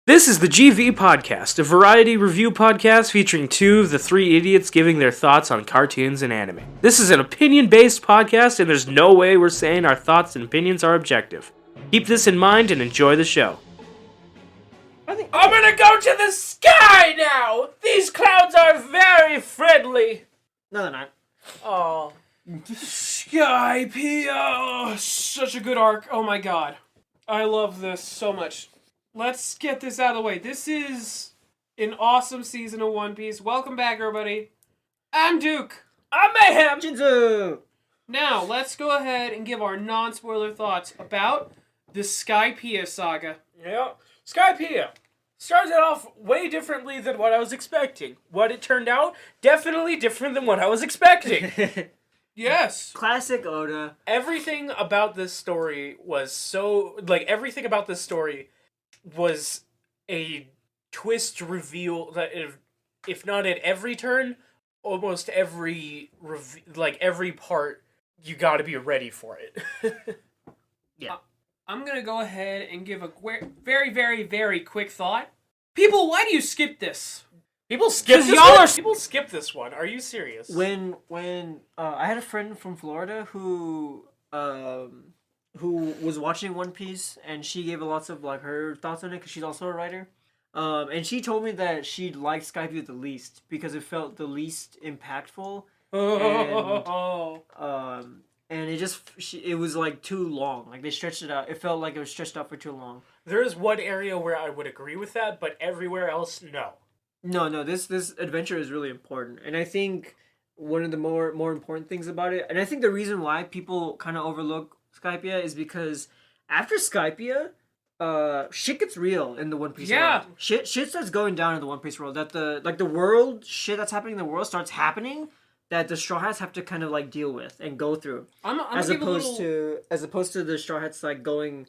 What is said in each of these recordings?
This is the GV Podcast, a variety review podcast featuring two of the three idiots giving their thoughts on cartoons and anime. This is an opinion-based podcast, and there's no way we're saying our thoughts and opinions are objective. Keep this in mind and enjoy the show. I'm gonna go to the sky now! These clouds are very friendly! No, they're not. Oh. Skypiea! Oh, such a good arc. Oh my god. I love this so much. Let's get this out of the way. This is an awesome season of One Piece. Welcome back, everybody. I'm Duke. I'm Mayhem. Jinzu! Now, let's go ahead and give our non-spoiler thoughts about the Skypiea Saga. Yeah, Skypiea started off way differently than what I was expecting. What it turned out, definitely different than what I was expecting. Yes. Classic Oda. Everything about this story was was a twist reveal that if not at every turn, almost every every part, you got to be ready for it. Yeah. I'm going to go ahead and give a very, very, very quick thought. People, why do you skip this? People skip this one. Are you serious? When I had a friend from Florida who was watching One Piece, and she gave lots of her thoughts on it because she's also a writer. And she told me that she liked Skypiea the least because it felt the least impactful. And it was too long. They stretched it out. It felt like it was stretched out for too long. There is one area where I would agree with that, but everywhere else, no. No. This adventure is really important, and I think one of the more important things about it, and I think the reason why people kind of overlook Skypiea is because after Skypiea, shit gets real in the One Piece world. Shit starts going down in the One Piece world. That the world shit that's happening in the world starts happening that the Straw Hats have to kind of deal with and go through. As opposed to the Straw Hats going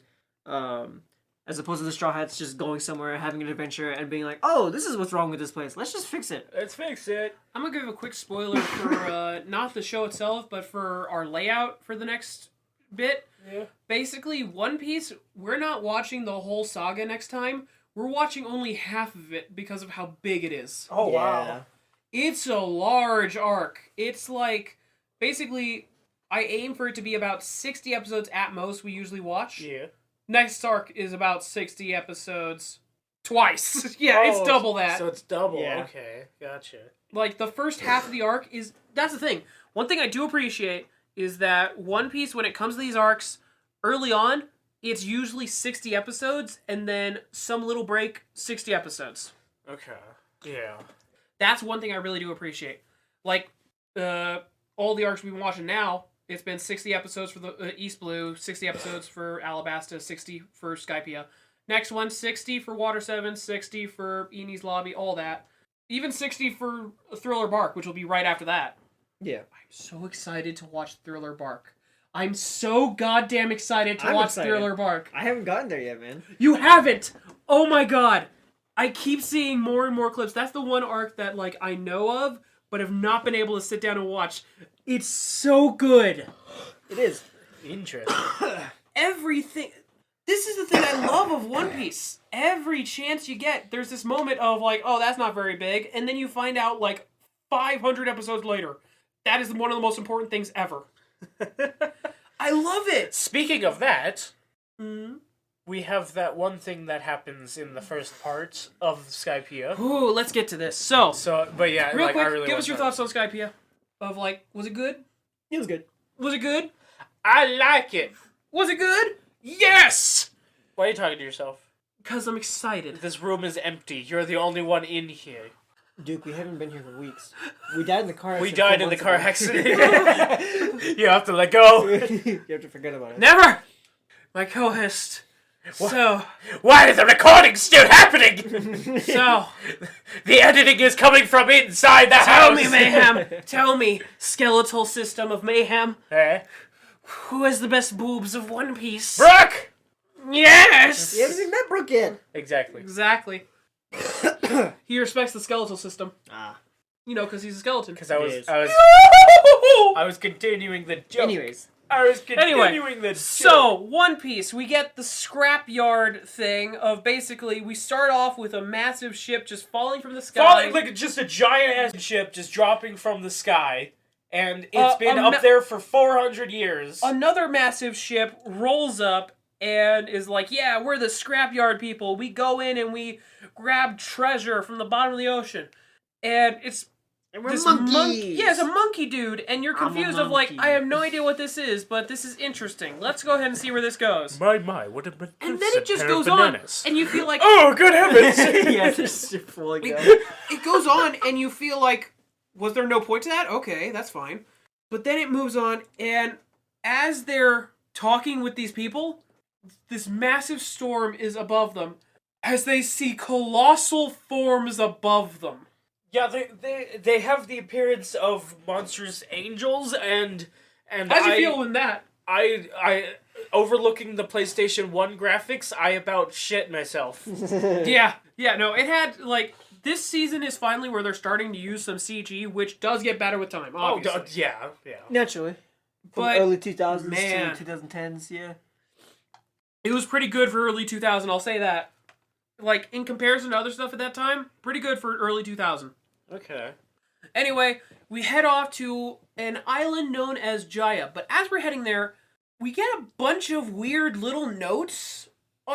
as opposed to the Straw Hats just going somewhere, having an adventure, and being like, oh, this is what's wrong with this place. Let's just fix it. Let's fix it. I'm going to give a quick spoiler for not the show itself, but for our layout for the next bit. Yeah. Basically, One Piece, we're not watching the whole saga next time. We're watching only half of it because of how big it is. Oh, wow. It's a large arc. It's basically, I aim for it to be about 60 episodes at most we usually watch. Yeah. Next arc is about 60 episodes twice. It's double that. So it's double. Yeah. Okay, gotcha. The first half of the arc is... That's the thing. One thing I do appreciate is that One Piece, when it comes to these arcs, early on, it's usually 60 episodes, and then some little break, 60 episodes. Okay. Yeah. That's one thing I really do appreciate. All the arcs we've been watching now, it's been 60 episodes for the East Blue, 60 episodes for Alabasta, 60 for Skypiea. Next one, 60 for Water 7, 60 for Eni's Lobby, all that. Even 60 for Thriller Bark, which will be right after that. Yeah. I'm so excited to watch Thriller Bark. I'm so goddamn excited to watch Thriller Bark. I haven't gotten there yet, man. You haven't! Oh my god! I keep seeing more and more clips. That's the one arc that, I know of, but have not been able to sit down and watch. It's so good. It is. Interesting. Everything... This is the thing I love of One Piece. Every chance you get, there's this moment of, oh, that's not very big, and then you find out, 500 episodes later, that is one of the most important things ever. I love it! Speaking of that, we have that one thing that happens in the first part of Skypiea. Ooh, let's get to this. But yeah, real quick, I really give us your thoughts on Skypiea. Of, was it good? It was good. Was it good? I like it. Was it good? Yes! Why are you talking to yourself? Because I'm excited. This room is empty. You're the only one in here. Duke, we haven't been here for weeks. We died in the car accident. We died in the car accident. You have to let go. You have to forget about it. Never! My co-host. So... Why is the recording still happening? So... The editing is coming from inside the house. Tell me, Mayhem. Tell me, skeletal system of Mayhem. Who has the best boobs of One Piece? Brooke! Yes! You haven't even met Brooke yet. Exactly. He respects the skeletal system. Because he's a skeleton. Because I was continuing the joke. Anyways, I was continuing Anyway, the so, One Piece, we get the scrapyard thing of basically, we start off with a massive ship just falling from the sky. falling like just a giant ass ship just dropping from the sky, and it's been up there for 400 years. Another massive ship rolls up and is like, yeah, we're the scrapyard people. We go in and we grab treasure from the bottom of the ocean. And it's this monkey. Yeah, it's a monkey dude, and you're confused of like, I have no idea what this is, but this is interesting. Let's go ahead and see where this goes. My, what a And then it just goes on, and you feel like, oh, good heavens! Yeah, this is fully go. it goes on, and you feel like, was there no point to that? Okay, that's fine. But then it moves on, and as they're talking with these people, this massive storm is above them, as they see colossal forms above them. Yeah, they have the appearance of monstrous angels, and How'd you feel in that? I overlooking the PlayStation 1 graphics, I about shit myself. Yeah, no, it had, like, this season is finally where they're starting to use some CG, which does get better with time, obviously. Oh, yeah. Naturally. From But, early 2000s man. to 2010s, yeah. It was pretty good for early 2000, I'll say that. Like, in comparison to other stuff at that time, pretty good for early 2000. Okay. Anyway, we head off to an island known as Jaya, but as we're heading there, we get a bunch of weird little notes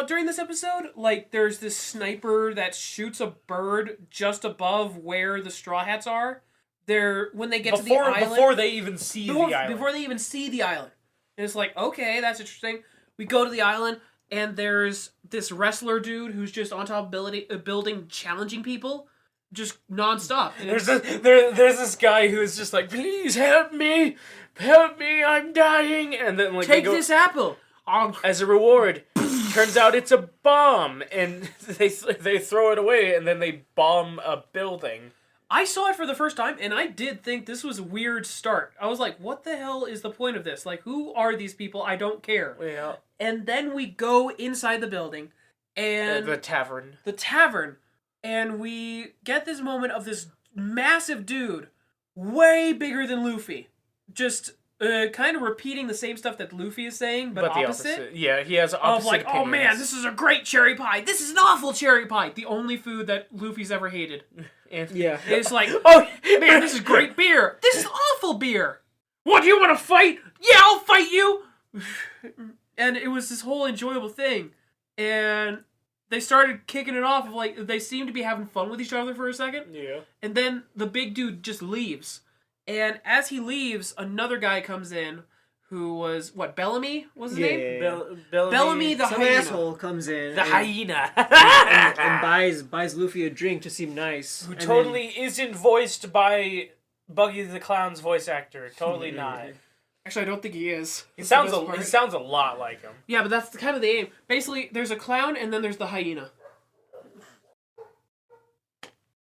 during this episode. Like, there's this sniper that shoots a bird just above where the Straw Hats are. When they get to the island... Before they even see the island. Before they even see the island. And it's like, okay, that's interesting. We go to the island, and there's this wrestler dude who's just on top of a building challenging people, just nonstop. There's this guy who's just like, please help me, I'm dying, and then like take this apple as a reward. Turns out it's a bomb, and they throw it away, and then they bomb a building. I saw it for the first time, and I did think this was a weird start. I was like, what the hell is the point of this? Like, who are these people? I don't care. Yeah. And then we go inside the building, and... The tavern. And we get this moment of this massive dude, way bigger than Luffy. Just kind of repeating the same stuff that Luffy is saying, but opposite. Yeah, he has opposite of like, opinions. oh man, this is a great cherry pie. This is an awful cherry pie. The only food that Luffy's ever hated. Yeah. It's like, oh man, this is great beer. This is awful beer. What, do you want to fight? Yeah, I'll fight you. And it was this whole enjoyable thing. And they started kicking it off of like, they seemed to be having fun with each other for a second. Yeah. And then the big dude just leaves. And as he leaves, another guy comes in who was, what, Bellamy was his name? Bellamy the Some hyena. asshole comes in. The hyena. and buys Luffy a drink to seem nice. Who totally isn't voiced by Buggy the Clown's voice actor. Totally not. Actually, I don't think he is. He sounds a lot like him. Yeah, but that's kind of the aim. Basically, there's a clown and then there's the hyena.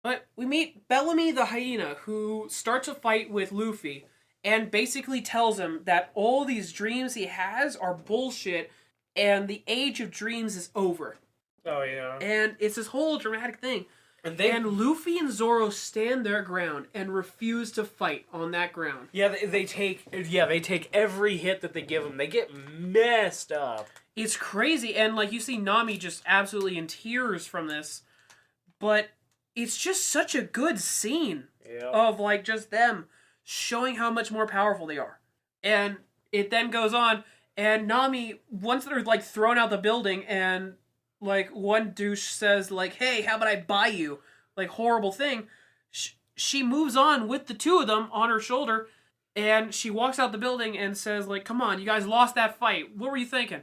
But we meet Bellamy the hyena, who starts a fight with Luffy and basically tells him that all these dreams he has are bullshit and the age of dreams is over. Oh, yeah. And it's this whole dramatic thing. And Luffy and Zoro stand their ground and refuse to fight on that ground. Yeah, they take every hit that they give them. They get messed up. It's crazy, and like you see Nami just absolutely in tears from this, but it's just such a good scene of like just them showing how much more powerful they are. And it then goes on, and Nami, once they're like thrown out the building, and like one douche says like, hey, how about I buy you? Like horrible thing. She moves on with the two of them on her shoulder, and she walks out the building and says like, come on, you guys lost that fight. What were you thinking?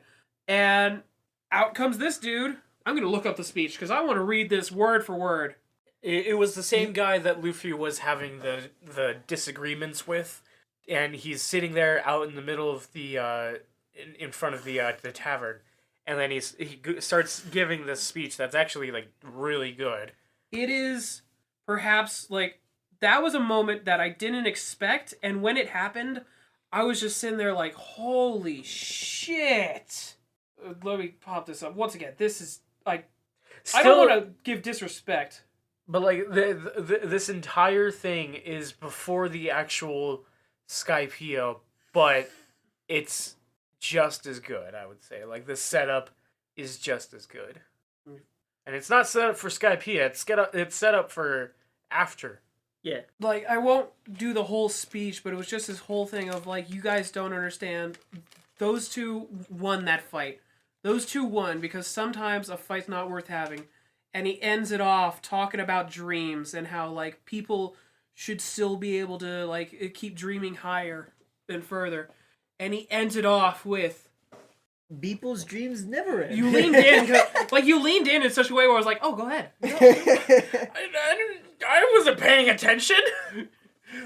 And out comes this dude. I'm going to look up the speech because I want to read this word for word. It was the same guy that Luffy was having the disagreements with, and he's sitting there out in the middle of the in front of the tavern, and then he starts giving this speech that's actually like really good. It is perhaps like that was a moment that I didn't expect, and when it happened, I was just sitting there like, holy shit. Let me pop this up once again. This is like, I don't want to give disrespect. But like this entire thing is before the actual Skypiea, but it's just as good, I would say. Like, the setup is just as good. And it's not set up for Skypiea, it's set up for after. Yeah. Like, I won't do the whole speech, but it was just this whole thing of, like, you guys don't understand. Those two won that fight. Those two won because sometimes a fight's not worth having. And he ends it off talking about dreams and how, like, people should still be able to, like, keep dreaming higher and further. And he ends it off with... People's dreams never end. You leaned in, you leaned in such a way where I was like, oh, go ahead. I wasn't paying attention.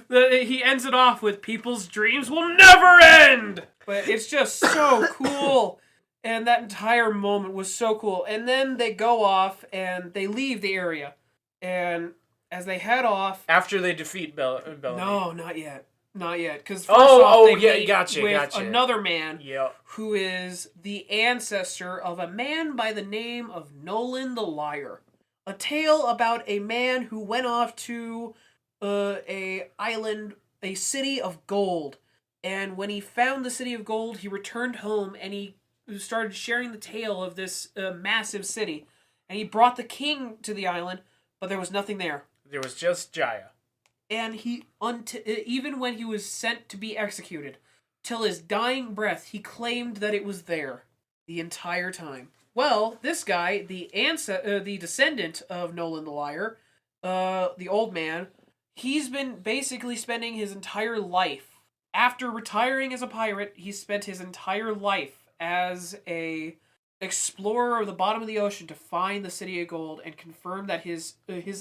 He ends it off with people's dreams will never end. But it's just so cool. And that entire moment was so cool. And then they go off and they leave the area. And as they head off... After they defeat Bellamy. No, not yet. Not yet. Because gotcha. Another man Yep. who is the ancestor of a man by the name of Nolan the Liar. A tale about a man who went off to a island, a city of gold. And when he found the city of gold, he returned home and he started sharing the tale of this massive city. And he brought the king to the island, but there was nothing there. There was just Jaya. And he, even when he was sent to be executed, till his dying breath, he claimed that it was there the entire time. Well, this guy, the descendant of Nolan the Liar, the old man, he's been basically spending his entire life. After retiring as a pirate, he spent his entire life as a explorer of the bottom of the ocean to find the City of Gold and confirm that his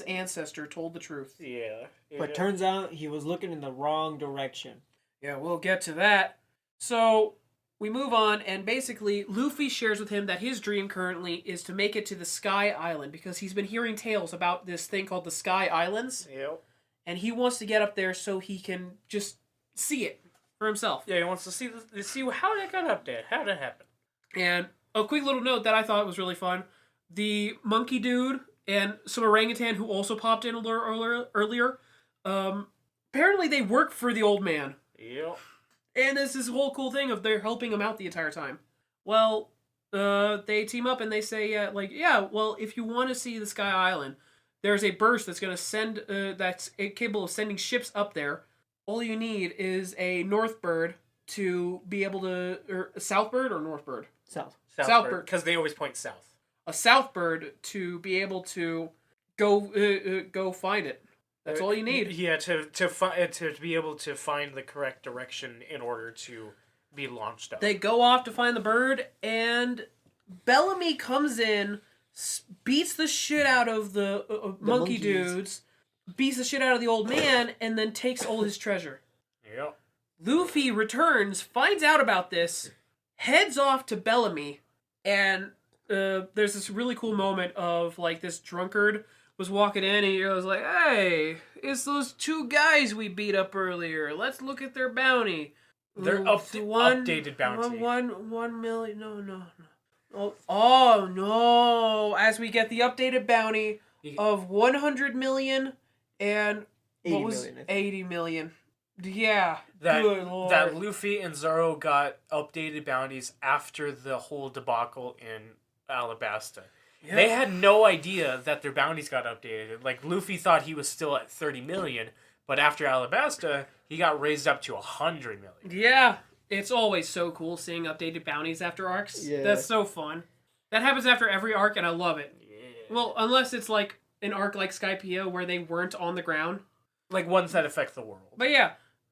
ancestor told the truth. Yeah. But turns out he was looking in the wrong direction. Yeah, we'll get to that. So we move on, and basically Luffy shares with him that his dream currently is to make it to the Sky Island because he's been hearing tales about this thing called the Sky Islands. Yep. And he wants to get up there so he can just see it for himself. Yeah, he wants to see how that got up there. How did it happen? And a quick little note that I thought was really fun. The monkey dude and some orangutan who also popped in a little earlier, apparently they work for the old man. Yep. And there's this whole cool thing of they're helping him out the entire time. Well, they team up and they say, well, if you want to see the Sky Island, there's a burst that's going to send, that's capable of sending ships up there. All you need is a north bird to be able to, or a south bird or north bird? South bird. Because they always point south. A south bird to be able to go find it. That's all you need. Yeah, to be able to find the correct direction in order to be launched up. They go off to find the bird, and Bellamy comes in, beats the shit out of the monkey monkeys. dudes, beats the shit out of the old man, and then takes all his treasure. Yep. Luffy returns, finds out about this, heads off to Bellamy, and there's this really cool moment of, like, this drunkard was walking in, and he was like, hey, it's those two guys we beat up earlier. Let's look at their bounty. Their updated bounty. 1 million. No. Oh, no. As we get the updated bounty of 100 million and 80 million. Yeah. Good Lord. That Luffy and Zoro got updated bounties after the whole debacle in Alabasta. Yep. They had no idea that their bounties got updated. Like, Luffy thought he was still at 30 million, but after Alabasta, he got raised up to 100 million. Yeah. It's always so cool seeing updated bounties after arcs. Yeah. That's so fun. That happens after every arc, and I love it. Yeah. Well, unless it's like an arc like Skypiea where they weren't on the ground. Like ones that affect the world. But yeah.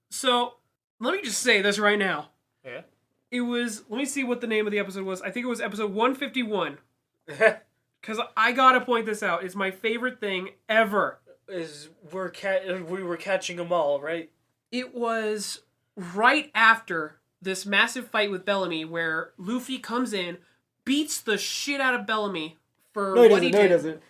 So, let me just say this right now. Yeah? It was, let me see what the name of the episode was. I think it was episode 151. Because I gotta point this out. It's my favorite thing ever. We were catching them all, right? It was right after this massive fight with Bellamy where Luffy comes in, beats the shit out of Bellamy for what he did. No, he doesn't.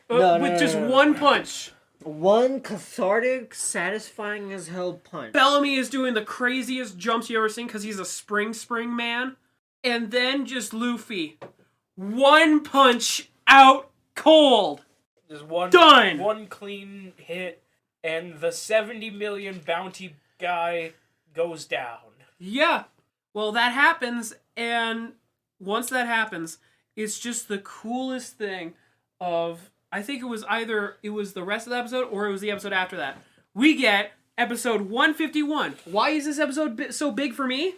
With just one punch. One cathartic, satisfying as hell punch. Bellamy is doing the craziest jumps you ever seen because he's a spring man. And then just Luffy. One punch out cold. Just one done. One clean hit, and the 70 million bounty guy goes down. Yeah. Well, that happens, and once that happens, it's just the coolest thing of... I think it was the rest of the episode or it was the episode after that. We get episode 151. Why is this episode so big for me?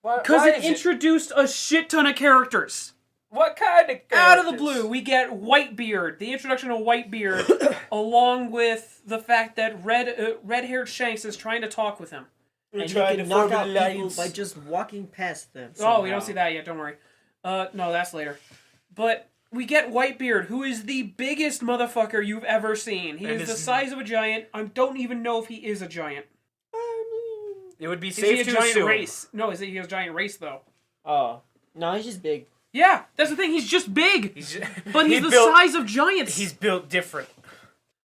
Because it introduced a shit ton of characters. What kind of characters? Out of the blue, we get Whitebeard. The introduction of Whitebeard, along with the fact that red-haired Shanks is trying to talk with him. And you can knock out people by just walking past them. Somehow. Oh, we don't see that yet. Don't worry. No, that's later. But we get Whitebeard, who is the biggest motherfucker you've ever seen. He is the size of a giant. I don't even know if he is a giant. It would be safe to assume. Race? No, he has a giant race, though. Oh. No, he's just big. Yeah, that's the thing. He's just big. But he's the size of giants. He's built different.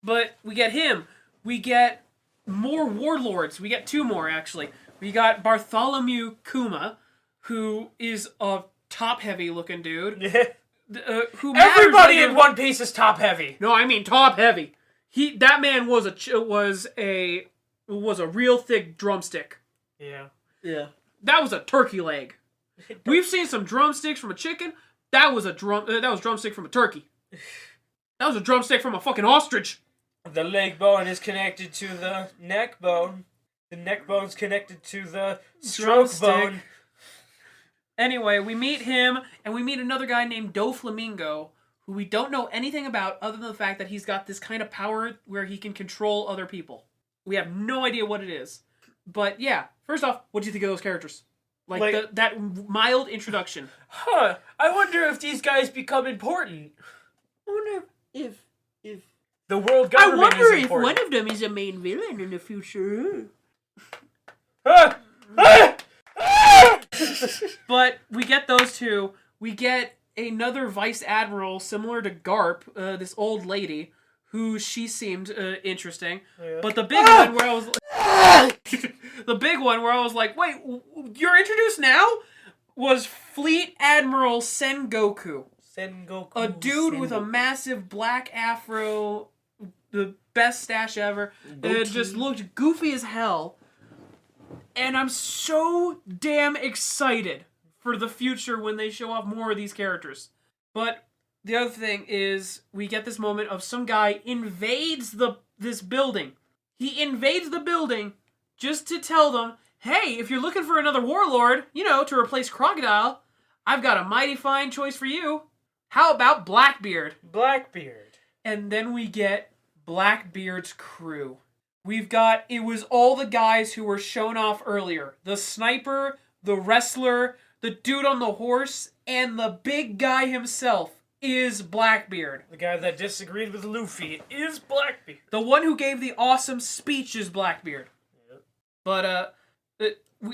But we get him. We get more warlords. We get 2 more, actually. We got Bartholomew Kuma, who is a top-heavy looking dude. Who everybody in One Piece is top-heavy. No, I mean top-heavy. That man was a real thick drumstick. Yeah. Yeah. That was a turkey leg. We've seen some drumsticks from a chicken. That was drumstick from a turkey. That was a drumstick from a fucking ostrich. The leg bone is connected to the neck bone. The neck bone's connected to the stroke bone. Anyway, we meet him, and we meet another guy named Doflamingo, who we don't know anything about other than the fact that he's got this kind of power where he can control other people. We have no idea what it is. But yeah, first off, what do you think of those characters? Like that mild introduction. Huh. I wonder if these guys become important. I wonder if the world government is important. I wonder if one of them is a main villain in the future. But we get those 2. We get another vice admiral similar to Garp, this old lady, who she seemed interesting. Yeah. But the big one where I was like, wait, you're introduced now? Was Fleet Admiral Sengoku. A dude with a massive black afro, the best stash ever. It just looked goofy as hell. And I'm so damn excited for the future when they show off more of these characters. But the other thing is we get this moment of some guy invades this building. He invades the building just to tell them, hey, if you're looking for another warlord, to replace Crocodile, I've got a mighty fine choice for you. How about Blackbeard? And then we get Blackbeard's crew. It was all the guys who were shown off earlier. The sniper, the wrestler, the dude on the horse, and the big guy himself is Blackbeard. The guy that disagreed with Luffy is Blackbeard. The one who gave the awesome speech is Blackbeard. Yep. But,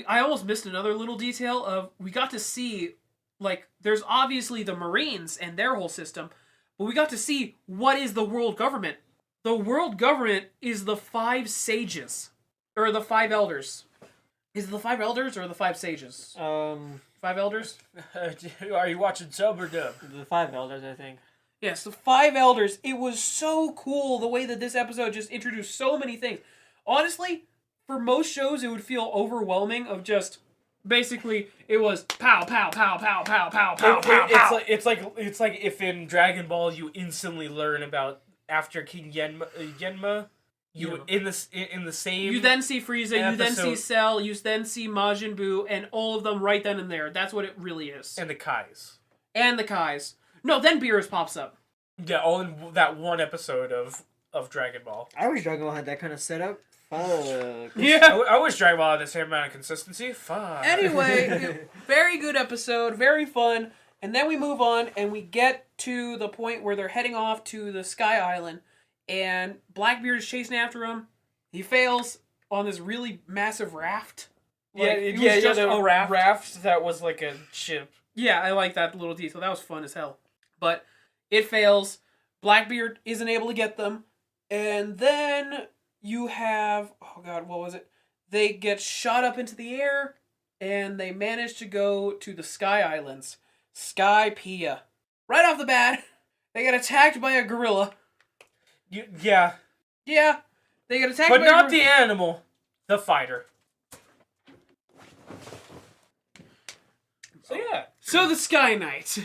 I almost missed another little detail of, we got to see, there's obviously the Marines and their whole system, but we got to see what is the world government. The world government is the 5 sages. Or the 5 elders. Is it the 5 elders or the 5 sages? 5 elders? Are you watching sub or dub? The 5 elders, I think. Yes, the 5 elders. It was so cool the way that this episode just introduced so many things. Honestly, for most shows, it would feel overwhelming of just... Basically, it was pow, pow, pow, pow, pow, pow, pow, pow. It's like if in Dragon Ball you instantly learn about after King Yenma, in the same. You then see Frieza, episode, you then see Cell, you then see Majin Buu, and all of them right then and there. That's what it really is. And the Kais. No, then Beerus pops up. Yeah, all in that one episode of Dragon Ball. I wish Dragon Ball had that kind of setup. Fuck. Yeah. I wish Dragon Ball had the same amount of consistency. Fuck. Anyway, very good episode, very fun. And then we move on and we get to the point where they're heading off to the Sky Island. And Blackbeard is chasing after him. He fails on this really massive raft. It was just a raft that was like a ship. Yeah, I like that little detail. That was fun as hell. But it fails. Blackbeard isn't able to get them. And then you have... Oh, God, what was it? They get shot up into the air, and they manage to go to the Sky Islands. Skypiea. Right off the bat, they get attacked by a gorilla. Yeah. Yeah, they get attacked but by not the animal. The fighter. So yeah. So the Sky Knight.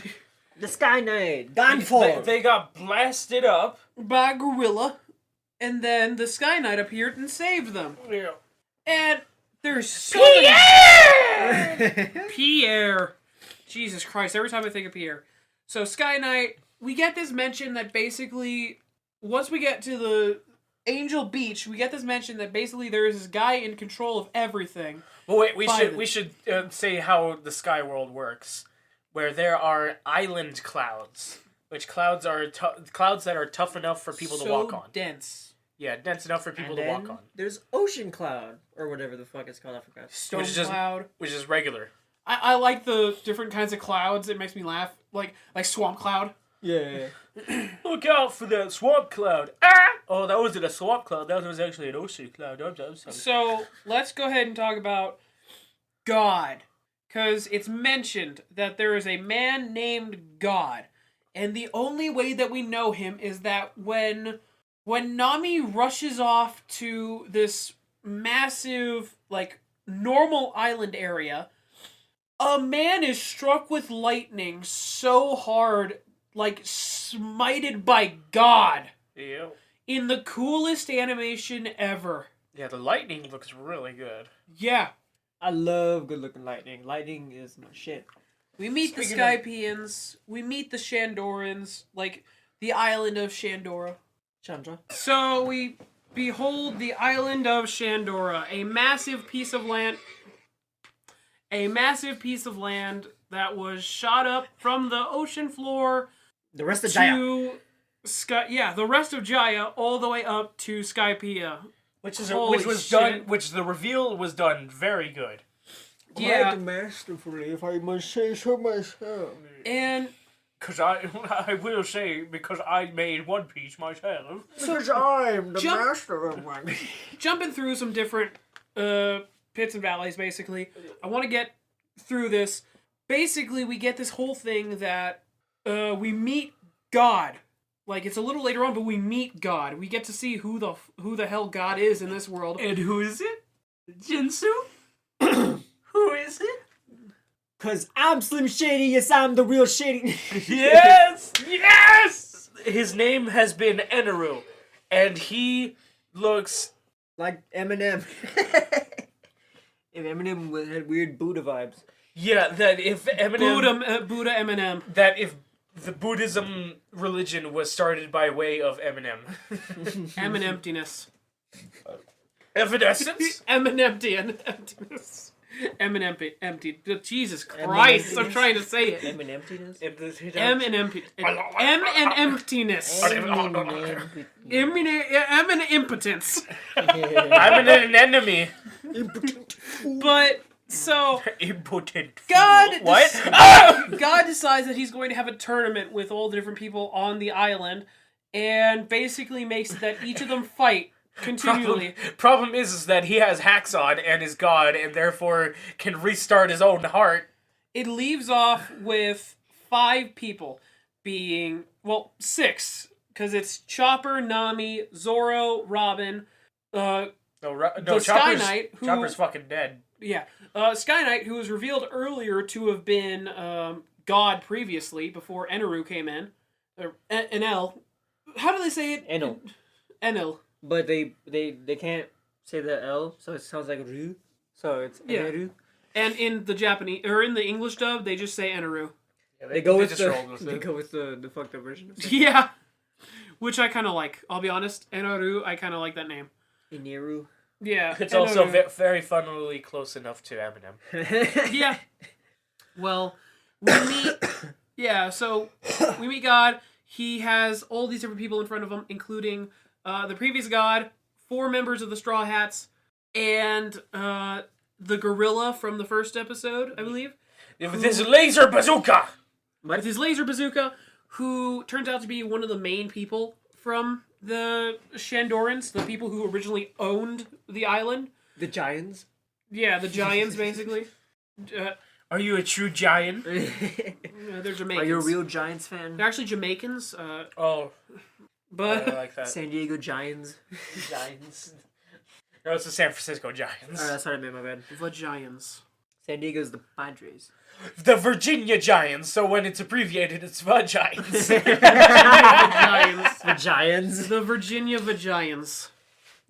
The Sky Knight, gone for. They got blasted up by Gorilla, and then the Sky Knight appeared and saved them. Yeah. And there's so Pierre! Pierre. Jesus Christ, every time I think of Pierre. So Sky Knight, we get this mention that basically, once we get to the Angel Beach, we get this mention that basically there is this guy in control of everything. Well, wait, we should say how the sky world works, where there are island clouds, which clouds are clouds that are tough enough for people to walk on. Dense. Yeah, dense enough for people to walk on. There's Ocean Cloud, or whatever the fuck it's called, I forgot. Storm Cloud. Which is regular. I like the different kinds of clouds. It makes me laugh. Like Swamp Cloud. Yeah. Look out for that swamp cloud. Ah! Oh, that wasn't a swamp cloud. That was actually an ocean cloud. I'm sorry. So, let's go ahead and talk about God. Because it's mentioned that there is a man named God. And the only way that we know him is that when Nami rushes off to this massive, normal island area, a man is struck with lightning so hard, smited by God. Yeah. In the coolest animation ever. Yeah, the lightning looks really good. Yeah. I love good-looking lightning. Lightning is my shit. We meet the Skypeans. We meet the Shandorans, the island of Shandora. Chandra. So we behold the island of Shandora, a massive piece of land that was shot up from the ocean floor. The rest of Jaya. The rest of Jaya all the way up to Skypiea. Which the reveal was done very good. Yeah. Quite masterfully, if I must say so myself. And because I will say, because I made One Piece myself. Because I'm the master of One Piece. Jumping through some different pits and valleys, basically. I want to get through this. Basically, we get this whole thing that we meet God. It's a little later on, but we meet God. We get to see who the hell God is in this world. And who is it? Jinsu? Who is it? Because I'm Slim Shady, yes, I'm the real Shady. Yes! Yes! His name has been Eneru, and he looks... like Eminem. If Eminem had weird Buddha vibes. Yeah, that if Eminem... Buddha Eminem. That if the Buddhism religion was started by way of Eminem. Emptiness. Evanescence? Emptiness. Empty. Jesus Christ, I'm trying to say it. Emptiness? Emptiness. Impotence. I'm an enemy. But, so... Impotent. God... What? God decides that he's going to have a tournament with all the different people on the island, and basically makes it that each of them fight continually. Problem is that he has Haxon and is God, and therefore can restart his own heart. It leaves off with 5 people being, 6, because it's Chopper, Nami, Zoro, Robin, the Sky Knight, who... Chopper's fucking dead. Yeah. Sky Knight, who was revealed earlier to have been God previously, before Eneru came in. Or Enel. How do they say it? Enel. But they can't say the L, so it sounds like Ru. So it's Eneru. And in the Japanese, or in the English dub, they just say Eneru. Yeah, they go with the fucked up version. Yeah. Which I kind of like. I'll be honest. Eneru, I kind of like that name. Eneru. Yeah. It's also very funnily close enough to Eminem. Yeah. Well, we meet... Yeah, so we meet God. He has all these different people in front of him, including the previous God, 4 members of the Straw Hats, and the gorilla from the first episode, I believe. With his laser bazooka! With his laser bazooka, who turns out to be one of the main people from the Shandorans, the people who originally owned the island. The Giants? Yeah, the Giants, basically. Are you a true giant? They're Jamaicans. Are you a real Giants fan? They're actually Jamaicans. But I like that. San Diego Giants. Giants. No, it's the San Francisco Giants. That's what I meant, my bad. The Giants. San Diego's the Padres. The Virginia Giants, so when it's abbreviated, it's Vagiants. Giants. The Virginia Vagians.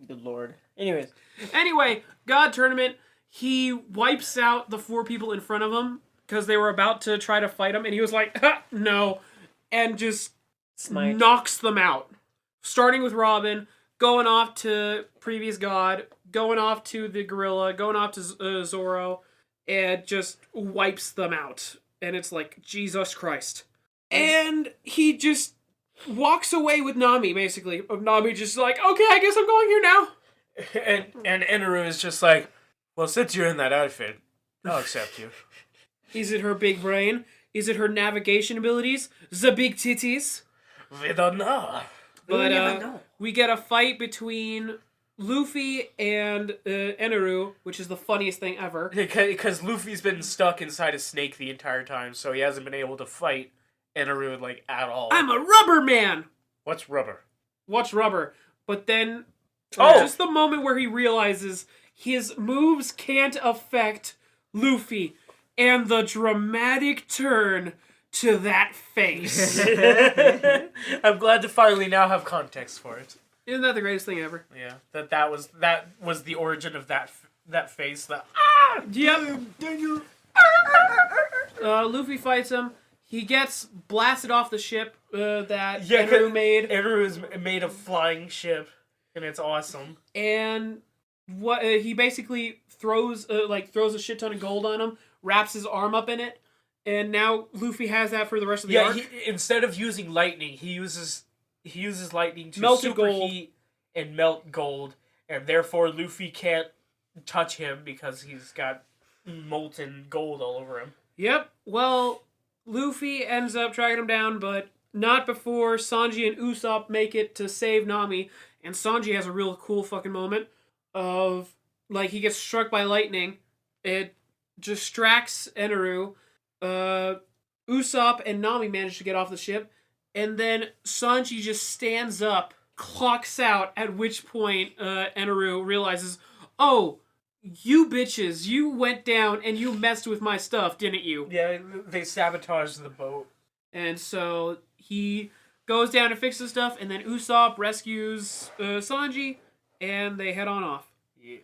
Good lord. Anyways. Anyway, God Tournament, he wipes out the 4 people in front of him because they were about to try to fight him, and he was like, no, and just knocks them out. Starting with Robin, going off to Previous God, going off to the Gorilla, going off to Zoro, and just wipes them out. And it's like, Jesus Christ. And he just walks away with Nami, basically. Nami just like, okay, I guess I'm going here now. And Eneru is just like, well, since you're in that outfit, I'll accept you. Is it her big brain? Is it her navigation abilities? The big titties? We don't know. But we get a fight between Luffy and Eneru, which is the funniest thing ever. Because Luffy's been stuck inside a snake the entire time, so he hasn't been able to fight Eneru, like, at all. I'm a rubber man! What's rubber? What's rubber? But then, just the moment where he realizes his moves can't affect Luffy, and the dramatic turn to that face. I'm glad to finally now have context for it. Isn't that the greatest thing ever? Yeah, that was the origin of that face. Yep. Luffy fights him. He gets blasted off the ship that Eneru made. Eneru is made a flying ship, and it's awesome. And what he basically throws a shit ton of gold on him, wraps his arm up in it, and now Luffy has that for the rest of the arc. Instead of using lightning, he uses lightning to Melted superheat and melt gold, and therefore Luffy can't touch him because he's got molten gold all over him. Yep. Well, Luffy ends up tracking him down, but not before Sanji and Usopp make it to save Nami. And Sanji has a real cool fucking moment of, like, he gets struck by lightning. It distracts Eneru. Usopp and Nami manage to get off the ship. And then Sanji just stands up, clocks out, at which point Eneru realizes, oh, you bitches, you went down and you messed with my stuff, didn't you? Yeah, they sabotaged the boat. And so he goes down to fix the stuff, and then Usopp rescues Sanji, and they head on off. Yes.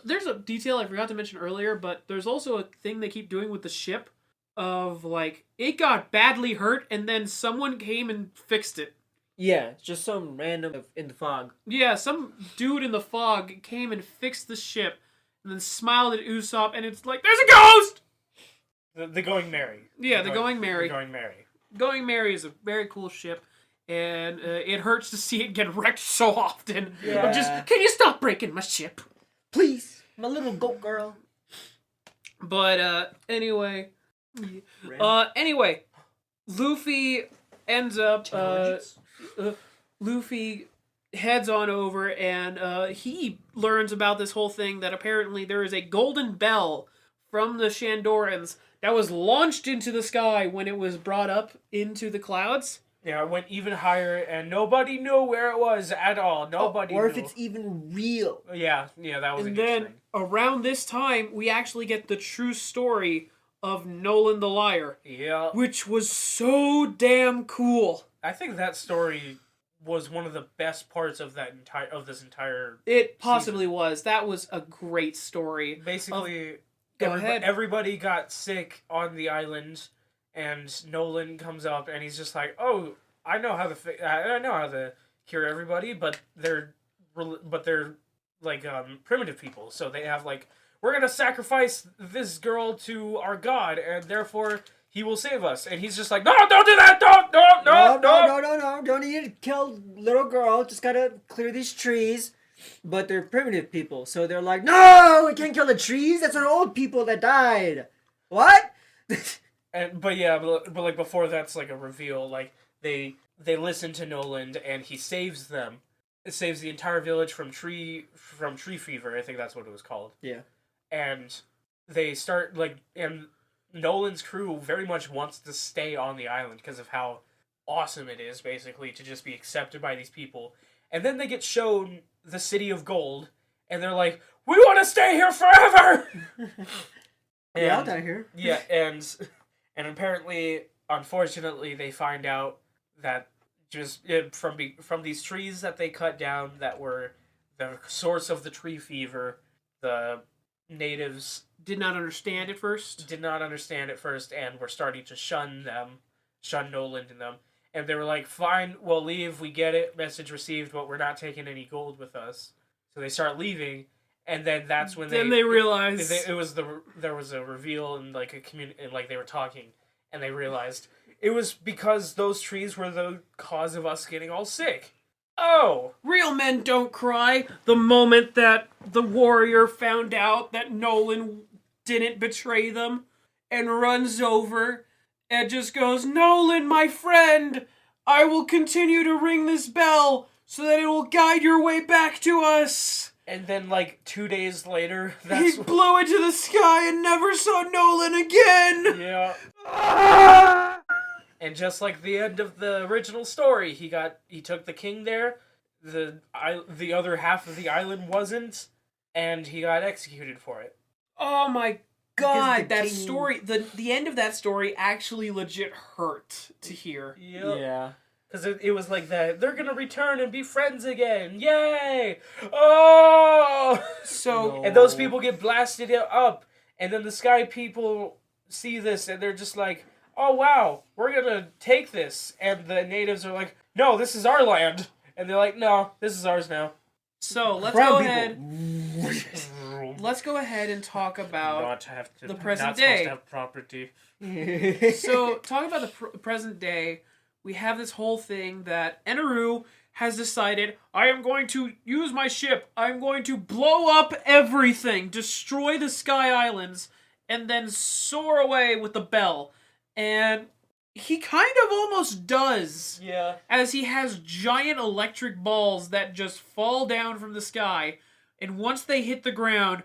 There's a detail I forgot to mention earlier, but there's also a thing they keep doing with the ship of, like, it got badly hurt, and then someone came and fixed it. Yeah, just some random in the fog. Yeah, some dude in the fog came and fixed the ship, and then smiled at Usopp, and it's like, there's a ghost! The Going Merry. Yeah, the Going Merry. The Going Merry. Going Merry is a very cool ship, and it hurts to see it get wrecked so often. Yeah. I'm just, can you stop breaking my ship? Please, my little goat girl. But, anyway, Luffy ends up, Luffy heads on over, and he learns about this whole thing that apparently there is a golden bell from the Shandorans that was launched into the sky when it was brought up into the clouds. Yeah, it went even higher, and nobody knew where it was at all. Nobody Or knew. if it's even real. Yeah, that was And interesting. then, around this time, we actually get the true story of Nolan the Liar. Yeah. Which was so damn cool. I think that story was one of the best parts of this entire It possibly was. That was a great story. Basically, Go ahead. Everybody got sick on the island, and Nolan comes up and he's just like, "Oh, I know how to cure everybody, but they're like primitive people, so they have like, we're gonna sacrifice this girl to our god, and therefore he will save us." And he's just like, "No, don't do that! No! Don't need to kill little girl. Just gotta clear these trees." But they're primitive people, so they're like, "No, we can't kill the trees. That's our old people that died." What? But like before that's like a reveal. Like they listen to Nolan and he saves them. It saves the entire village from tree fever. I think that's what it was called. Yeah. And they start and Nolan's crew very much wants to stay on the island because of how awesome it is, basically, to just be accepted by these people. And then they get shown the City of Gold, and they're like, "We want to stay here forever!" And, yeah, down here. Yeah, and apparently, unfortunately, they find out that just from these trees that they cut down that were the source of the tree fever, the natives did not understand at first, and were starting to shun Noland and them. And they were like, fine, we'll leave, we get it, message received, but we're not taking any gold with us. So they start leaving, and then that's when they realized... there was a reveal in like a community, and like they were talking, and they realized it was because those trees were the cause of us getting all sick. Oh! Real men don't cry. The moment that the warrior found out that Nolan didn't betray them, and runs over and just goes, Nolan, my friend, I will continue to ring this bell so that it will guide your way back to us. And then, like, 2 days later, he blew into the sky and never saw Nolan again. Yeah. And just like the end of the original story, he took the king there, the other half of the island wasn't, and he got executed for it. Oh my God, that story, the end of that story actually legit hurt to hear. Yep. Yeah. Because it was like that, they're gonna return and be friends again, yay! Oh! So... And those people get blasted up, and then the Sky people see this, and they're just like, oh wow, we're gonna take this. And the natives are like, no, this is our land. And they're like, no, this is ours now. So, let's go ahead... Let's go ahead and talk about the present day. Not supposed to have property. So, talking about the present day, we have this whole thing that Eneru has decided, I am going to use my ship, I'm going to blow up everything, destroy the Sky Islands, and then soar away with the bell. And he kind of almost does. Yeah. As he has giant electric balls that just fall down from the sky, and once they hit the ground,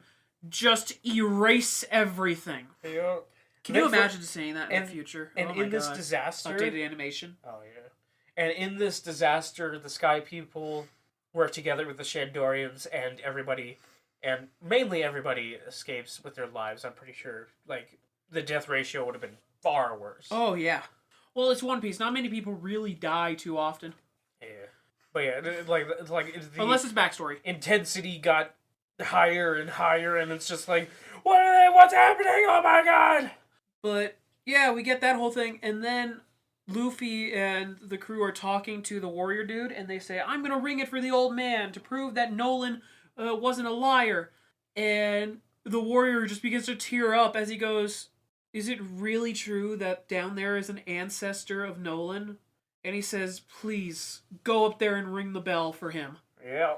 just erase everything. Yeah. Can you imagine seeing that in the future? And in this disaster... Updated animation. Oh, yeah. And in this disaster, the Sky People work together with the Shandorians, and everybody, and mainly everybody, escapes with their lives, I'm pretty sure. Like, the death ratio would have been far worse. Oh, yeah. Well, it's One Piece. Not many people really die too often. Yeah. But yeah, unless it's backstory. Intensity got higher and higher, and it's just like, what's happening? Oh my god! But, yeah, we get that whole thing, and then Luffy and the crew are talking to the warrior dude, and they say, I'm gonna ring it for the old man to prove that Nolan wasn't a liar. And the warrior just begins to tear up as he goes, is it really true that down there is an ancestor of Nolan? And he says, please, go up there and ring the bell for him. Yeah.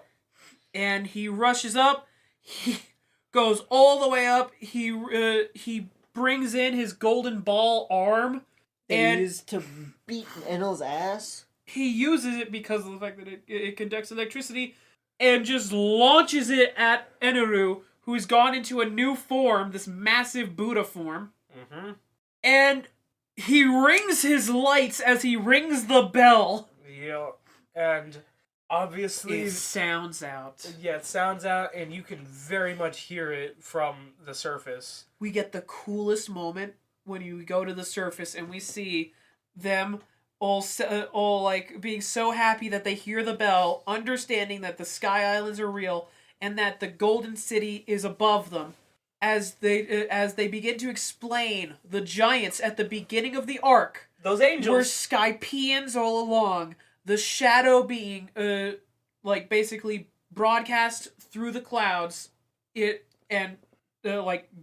And he rushes up, he goes all the way up, he brings in his golden ball arm. And used to beat Enel's ass. He uses it because of the fact that it conducts electricity, and just launches it at Eneru, who's gone into a new form, this massive Buddha form. Mm-hmm. And he rings his lights as he rings the bell. Yeah, and obviously... It sounds out. Yeah, it sounds out, and you can very much hear it from the surface. We get the coolest moment when you go to the surface and we see them all like being so happy that they hear the bell, understanding that the Sky Islands are real and that the Golden City is above them. As they begin to explain the giants at the beginning of the arc, those angels were Skypeans all along. The shadow being like basically broadcast through the clouds,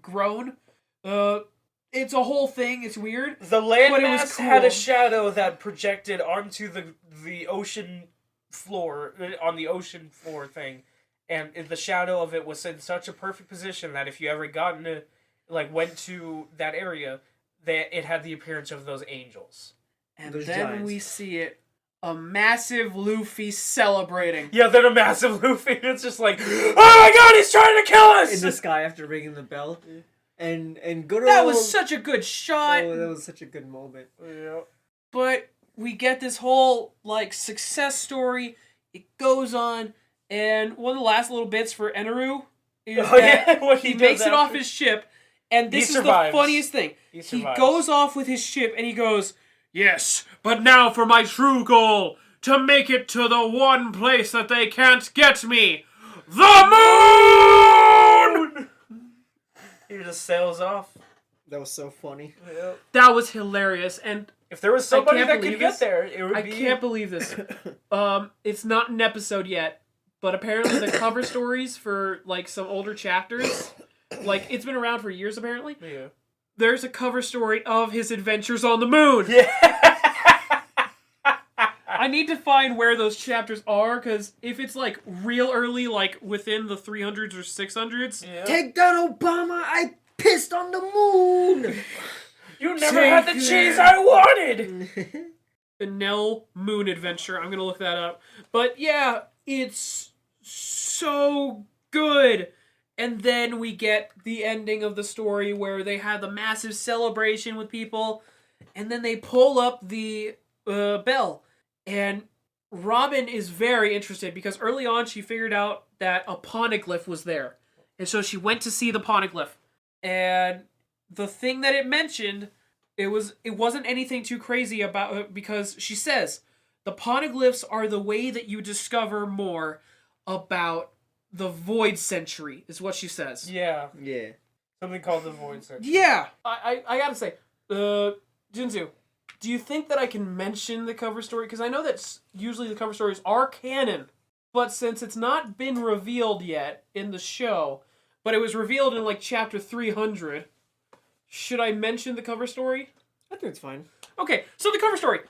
grown. It's a whole thing. It's weird. The landmass had a shadow that projected onto the ocean floor, on the ocean floor thing. And the shadow of it was in such a perfect position that if you ever went to that area, it had the appearance of those angels. And those then giants. We see it. A massive Luffy celebrating. Yeah, then a massive Luffy. It's just like, oh my god, he's trying to kill us! In the sky after ringing the bell. And good That was such a good shot. Oh, that was such a good moment. Yeah. But we get this whole, success story. It goes on. And one of the last little bits for Eneru is that when he makes it off his ship, And this is the funniest thing. He goes off with his ship and he goes, "Yes, but now for my true goal, to make it to the one place that they can't get me, the moon!" He just sails off. That was so funny. Yep. That was hilarious, and if there was somebody that could get there, it would be... I can't believe this. It's not an episode yet, but apparently the cover stories for, like, some older chapters, like, it's been around for years, apparently. Yeah. There's a cover story of his adventures on the moon. Yeah. I need to find where those chapters are, because if it's, like, real early, like, within the 300s or 600s... Yeah. Take that, Obama! I pissed on the moon! You never had the cheese I wanted! The Nell Moon Adventure. I'm gonna look that up. But yeah, it's so good. And then we get the ending of the story where they have the massive celebration with people. And then they pull up the bell. And Robin is very interested because early on she figured out that a poneglyph was there. And so she went to see the poneglyph. And the thing that it mentioned, it wasn't anything too crazy about it because she says the poneglyphs are the way that you discover more about the Void Century, is what she says. Yeah. Yeah. Something called the Void Century. Yeah. I gotta say, Jinzu, do you think that I can mention the cover story? Because I know that usually the cover stories are canon, but since it's not been revealed yet in the show, but it was revealed in like chapter 300, should I mention the cover story? I think it's fine. Okay, so the cover story.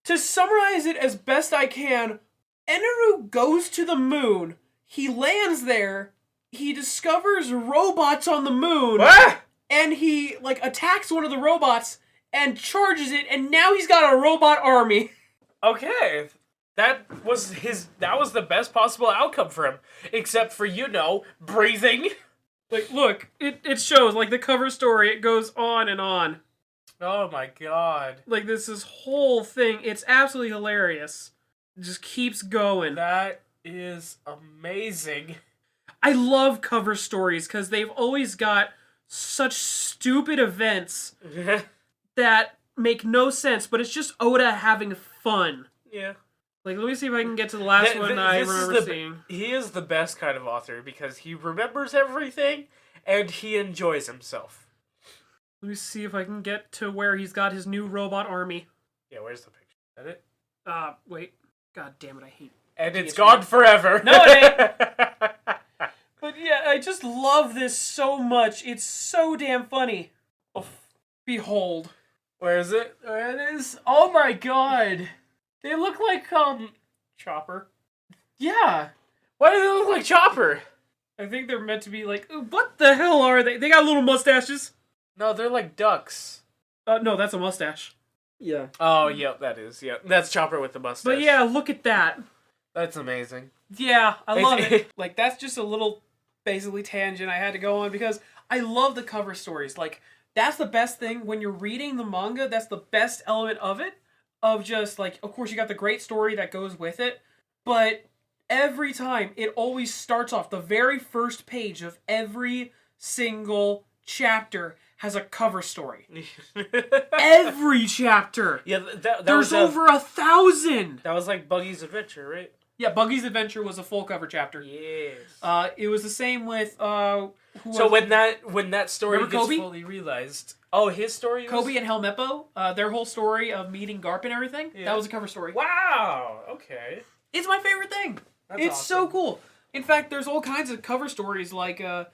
To summarize it as best I can, Eneru goes to the moon, he lands there, he discovers robots on the moon, and he like attacks one of the robots and charges it, and now he's got a robot army. Okay. That was the best possible outcome for him. Except for, breathing. Like, look, it shows, like, the cover story, it goes on and on. Oh my god. Like, this whole thing, it's absolutely hilarious. It just keeps going. That is amazing. I love cover stories, because they've always got such stupid events that make no sense, but it's just Oda having fun. Yeah. Like, let me see if I can get to the last one I remember seeing. He is the best kind of author because he remembers everything and he enjoys himself. Let me see if I can get to where he's got his new robot army. Yeah, where's the picture? Is that it? Wait. God damn it, I hate And it's gone forever. No, it ain't! But yeah, I just love this so much. It's so damn funny. Oh, behold. Where is it? There it is. Oh my god. They look like, Chopper? Yeah. Why do they look like Chopper? I think they're meant to be like, what the hell are they? They got little mustaches. No, they're like ducks. No, that's a mustache. Yeah. Oh, yep, that is. Yep, that's Chopper with the mustache. But yeah, look at that. That's amazing. Yeah, I love it. Like, that's just a little, basically, tangent I had to go on because I love the cover stories. Like, that's the best thing. When you're reading the manga, that's the best element of it. Of just, like, of course you got the great story that goes with it, but every time it always starts off, the very first page of every single chapter has a cover story. Every chapter! Yeah, there's over 1,000! That was like Buggy's Adventure, right? Yeah, Buggy's Adventure was a full cover chapter. Yes. It was the same with, when that story Remember gets Kobe? fully realized... Oh, his story was... Kobe and Helmeppo, their whole story of meeting Garp and everything, that was a cover story. Wow! Okay. It's my favorite thing! It's awesome. So cool! In fact, there's all kinds of cover stories, like, I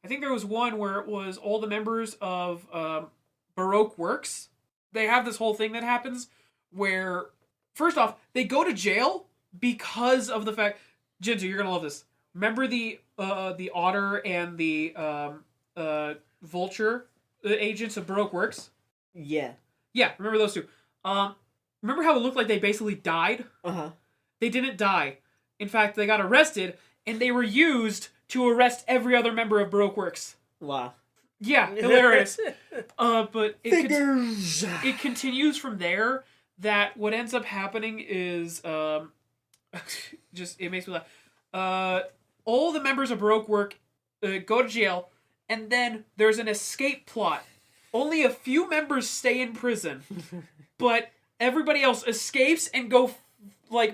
think there was one where it was all the members of Baroque Works. They have this whole thing that happens where, first off, they go to jail because of the fact... Jinzu, you're gonna love this. Remember the otter and the vulture... The agents of Baroque Works? Yeah. Yeah, remember those two. Remember how it looked like they basically died? Uh-huh. They didn't die. In fact, they got arrested, and they were used to arrest every other member of Baroque Works. Wow. Yeah, hilarious. But it continues from there that what ends up happening is... just, it makes me laugh. All the members of Baroque Work go to jail, and then there's an escape plot. Only a few members stay in prison, but everybody else escapes and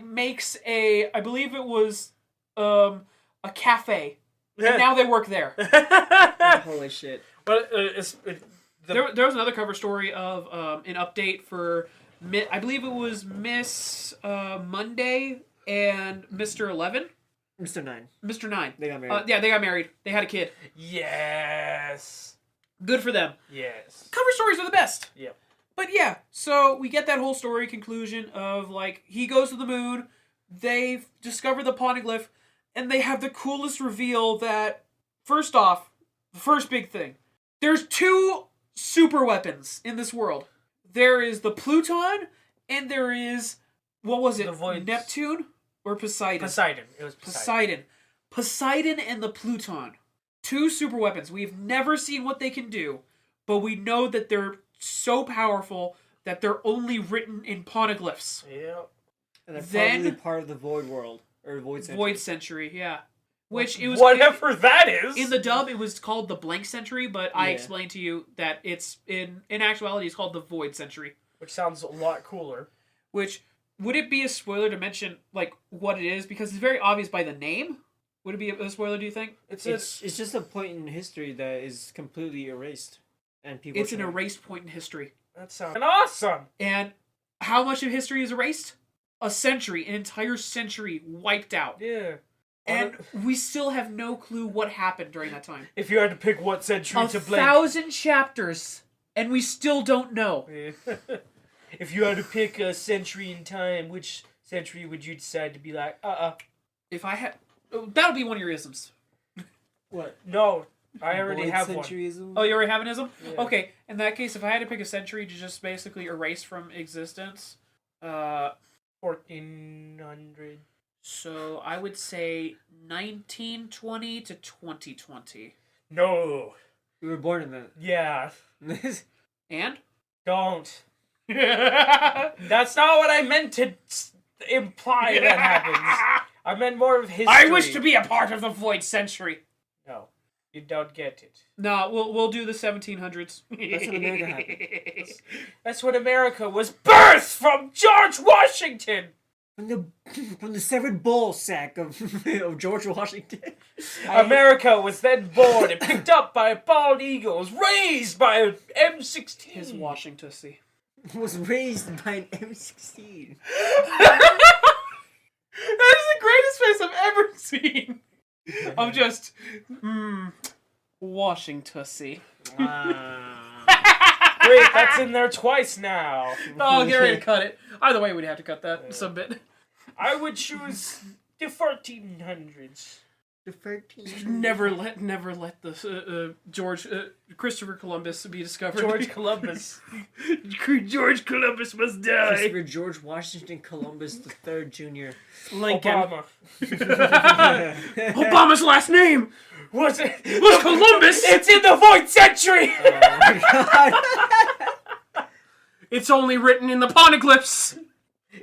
makes I believe it was, a cafe. And now they work there. Holy shit. But there was another cover story of an update for, I believe it was Miss Monday and Mr. 11. Mr. 9. Mr. 9. They got married. Yeah, they got married. They had a kid. Yes. Good for them. Yes. Cover stories are the best. Yep. But yeah, so we get that whole story conclusion of, like, he goes to the moon, they discover the poneglyph, and they have the coolest reveal that, first off, the first big thing, there's 2 super weapons in this world. There is the Pluton, and there is, what was it, Neptune or Poseidon? Poseidon. It was Poseidon. Poseidon and the Pluton. 2 super weapons. We've never seen what they can do, but we know that they're so powerful that they're only written in poneglyphs. Yep. And they're probably part of the Void World. Or Void Century. Void Century, yeah. Which it was whatever that is. In the dub, it was called the Blank Century, but I explained to you that it's in actuality it's called the Void Century. Which sounds a lot cooler. Which, would it be a spoiler to mention like what it is? Because it's very obvious by the name. Would it be a spoiler, do you think? It's just a point in history that is completely erased. And people It's an erased point in history. That sounds awesome. And how much of history is erased? A century, an entire century wiped out. Yeah. And we still have no clue what happened during that time. If you had to pick what century to blame. 1,000 chapters, and we still don't know. Yeah. If you had to pick a century in time, which century would you decide to be like, If I had... That would be one of your isms. What? No, I already have centuryism? one. Oh, you already have an ism? Yeah. Okay, in that case, if I had to pick a century to just basically erase from existence... 1400. So I would say 1920 to 2020. No. We were born in that. Yeah. And? Don't. That's not what I meant to imply that happens. I meant more of history. I wish to be a part of the Void Century. No, you don't get it. No, we'll do the 1700s. That's when America happened. That's when America was birthed from George Washington. From the severed ball sack of George Washington. America was then born and picked up by bald eagles, raised by an M16. His Washington. Was raised by an M16. That is the greatest face I've ever seen. I'm just, Washington. Wait, that's in there twice now. Oh, get ready to cut it. Either way, we'd have to cut that some bit. I would choose the 1400s. The 1300s. Never let the Christopher Columbus be discovered. George Columbus. George Columbus must die. Christopher George Washington Columbus III Jr. Lincoln. Obama. Obama's last name Was it? was Columbus. It's in the Void Century! Oh my god. It's only written in the poneglyphs.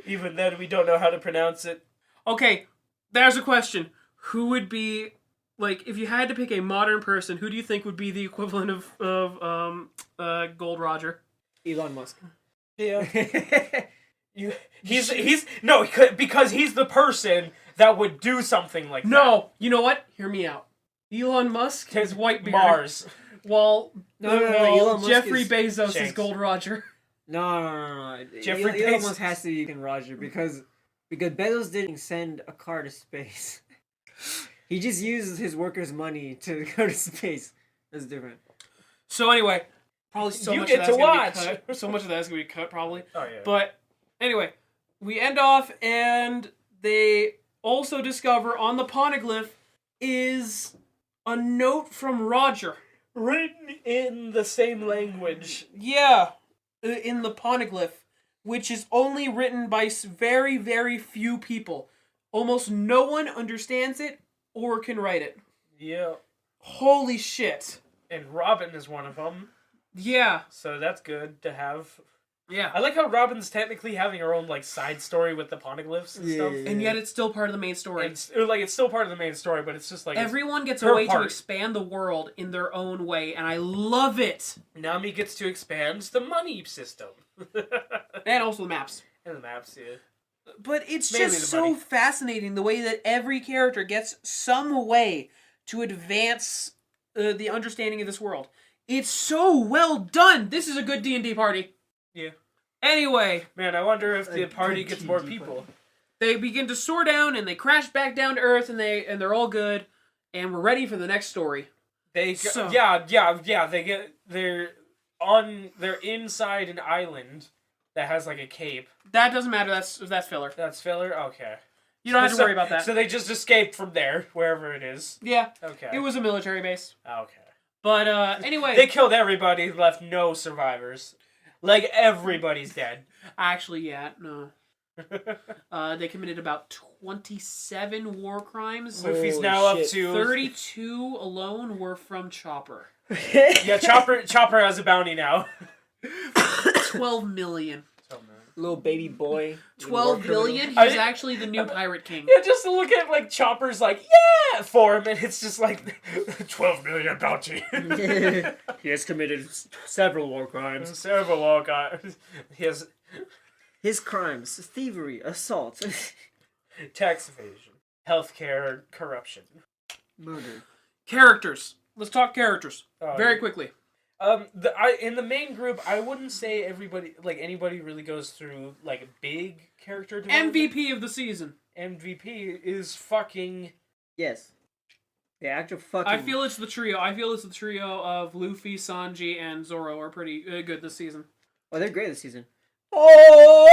Even then, we don't know how to pronounce it. Okay, there's a question. Who would be, like, if you had to pick a modern person, who do you think would be the equivalent of Gold Roger? Elon Musk. Yeah. Because he's the person that would do something like that. No, you know what? Hear me out. Elon Musk is Whitebeard. Mars. While Elon Musk Jeffrey is Bezos is Shanks. Gold Roger. No. Jeffrey Elon Bezos. Musk has to be Ken Roger because Bezos didn't send a car to space. He just uses his workers' money to go to space. That's different. So anyway, probably so You much get of to that's gonna watch. be cut. So much of that's gonna be cut, probably. Oh, yeah. But anyway, we end off, and they also discover on the poneglyph is a note from Roger. Written in the same language. Yeah, in the poneglyph, which is only written by very, very few people. Almost no one understands it or can write it. Yeah. Holy shit. And Robin is one of them. Yeah. So that's good to have. Yeah. I like how Robin's technically having her own like side story with the poneglyphs and stuff. And yet it's still part of the main story. It's still part of the main story, but it's just like everyone gets a way to expand the world in their own way, and I love it. Nami gets to expand the money system. And also the maps. And the maps, yeah. But it's just so fascinating the way that every character gets some way to advance the understanding of this world. It's so well done. This is a good D&D party. Yeah. Anyway. Man, I wonder if the party gets more people. They begin to soar down, and they crash back down to Earth, and they're all good, and we're ready for the next story. They're inside an island that has like a cape. That doesn't matter. That's filler. That's filler? Okay. You don't have to worry about that. So they just escaped from there, wherever it is. Yeah. Okay. It was a military base. Okay. But anyway, they killed everybody, left no survivors. Like everybody's dead. Actually, yeah, no. They committed about 27 war crimes. Luffy's now up to 32 alone were from Chopper. Yeah, Chopper has a bounty now. 12 million. Little baby boy. 12 billion? He's actually the new pirate king. Yeah, just to look at like Chopper's like, yeah, for him, and it's just like 12 million bounty. He has committed several war crimes. Several war crimes. His crimes: thievery, assault, tax evasion, healthcare corruption, murder. Characters. Let's talk characters very quickly. In the main group, I wouldn't say anybody really goes through like a big character development. MVP of the season. MVP is fucking yes. The actor fucking. I feel it's the trio. Of Luffy, Sanji, and Zoro are pretty good this season. Oh, they're great this season. Oh!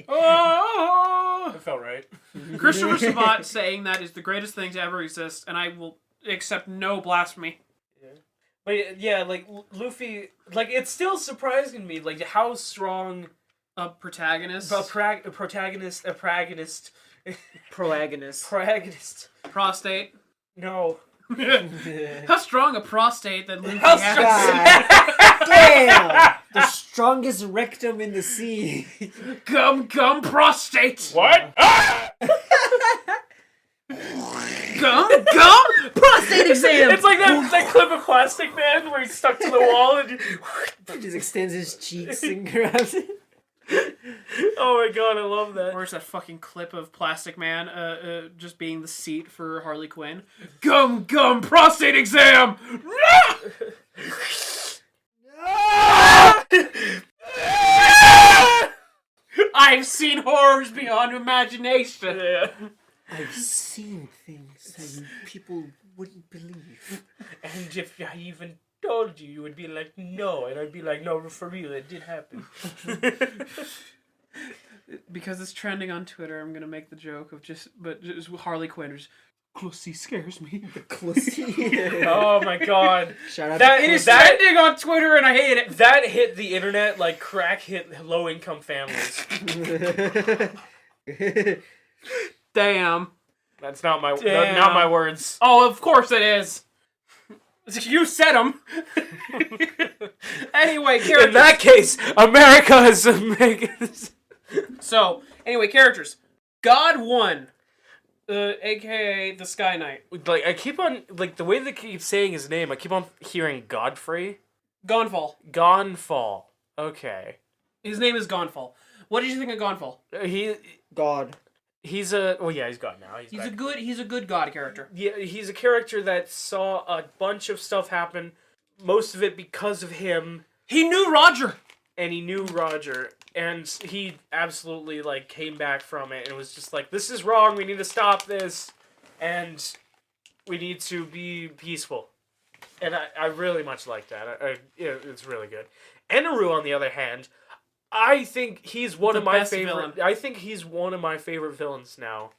Oh! It felt right. Christopher Sabat saying that is the greatest thing to ever exist, and I will accept no blasphemy. But yeah, like Luffy, like it's still surprising me, like how strong a protagonist, prostate. No, how strong a prostate that Luffy has. Damn, the strongest rectum in the sea. Gum prostate. What? Gum prostate exam. It's like that clip of Plastic Man where he's stuck to the wall and he just extends his cheeks and grabs it. Oh my god, I love that. Where's that fucking clip of Plastic Man just being the seat for Harley Quinn? Gum prostate exam. I've seen horrors beyond imagination. Yeah. I've seen things that people wouldn't believe. And if I even told you, you would be like, no. And I'd be like, no, for real, it did happen. Because it's trending on Twitter, I'm going to make the joke of just Harley Quinn. Just, Clussy scares me. The Clussy. Oh my god. Shout out it is trending on Twitter and I hate it. That hit the internet like crack hit low-income families. Damn. That's not my words. Oh, of course it is. You said them. Anyway, characters. In that case, America is making. So, anyway, characters. God 1, aka the Sky Knight. Like I keep on the way they keep saying his name. I keep on hearing Godfrey. Gonfall. Okay. His name is Gonfall. What did you think of Gonfall? God. He's he's God now. He's a good God character. Yeah, he's a character that saw a bunch of stuff happen, most of it because of him. He knew Roger. And he absolutely came back from it and was just like, this is wrong, we need to stop this, and we need to be peaceful. And I really much like that. It's really good. Eneru, on the other hand, I think he's one of my favorite villain. I think he's one of my favorite villains now.